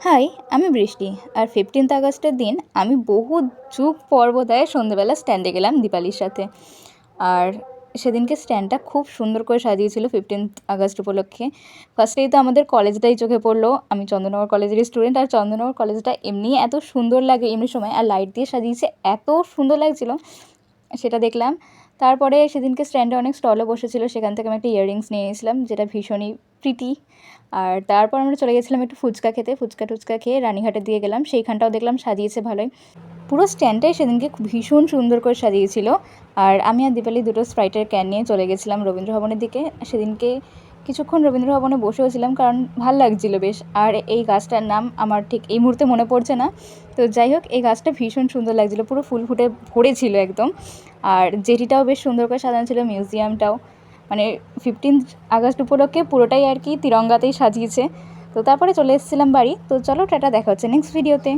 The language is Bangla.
হাই, আমি বৃষ্টি। আর 15th আগস্টের দিন আমি বহু যুগ পর বোধহয় সন্ধ্যেবেলা স্ট্যান্ডে গেলাম দীপালির সাথে। আর সেদিনকে স্ট্যান্ডটা খুব সুন্দর করে সাজিয়েছিল 15th আগস্ট উপলক্ষে। ফার্স্টেই তো আমাদের কলেজটাই চোখে পড়লো। আমি চন্দননগর কলেজেরই স্টুডেন্ট, আর চন্দননগর কলেজটা এমনি এত সুন্দর লাগে এমনি সময়, আর লাইট দিয়ে সাজিয়েছে, এত সুন্দর লাগছিল সেটা দেখলাম। তারপরে সেদিনকে স্ট্যান্ডে অনেক স্টলও বসেছিল, সেখান থেকে আমি একটা ইয়াররিংস নিয়ে নিয়েছিলাম, যেটা ভীষণই প্রিটি। আর তারপর আমরা চলে গেছিলাম একটু ফুচকা খেতে। ফুচকা টুচকা খেয়ে রানীঘাটের দিকে গেলাম, সেইখানটাও দেখলাম সাজিয়েছে ভালোই। পুরো স্ট্যান্ডটাই সেদিনকে ভীষণ সুন্দর করে সাজিয়েছিল। আর আমি আর দীপালি দুটো স্প্রাইটের ক্যান নিয়ে চলে গেছিলাম রবীন্দ্র ভবনের দিকে। সেদিনকে কিছুক্ষণ রবীন্দ্র ভবনে বসেও ছিলাম, কারণ ভাল লাগছিল বেশ। আর এই গাছটার নাম আমার ঠিক এই মুহূর্তে মনে পড়ছে না। তো যাই হোক, এই গাছটা ভীষণ সুন্দর লাগছিল, পুরো ফুল ফুটে ভরেছিল একদম। আর জেটিটাও বেশ সুন্দর করে সাজানো ছিল, মিউজিয়ামটাও। মানে 15th আগস্ট উপলক্ষে পুরোটাই আর কি তিরঙ্গাতেই সাজিয়েছে। তো তারপরে চলে এসেছিলাম বাড়ি। তো চলো টাটা, দেখা হচ্ছে নেক্সট ভিডিওতে।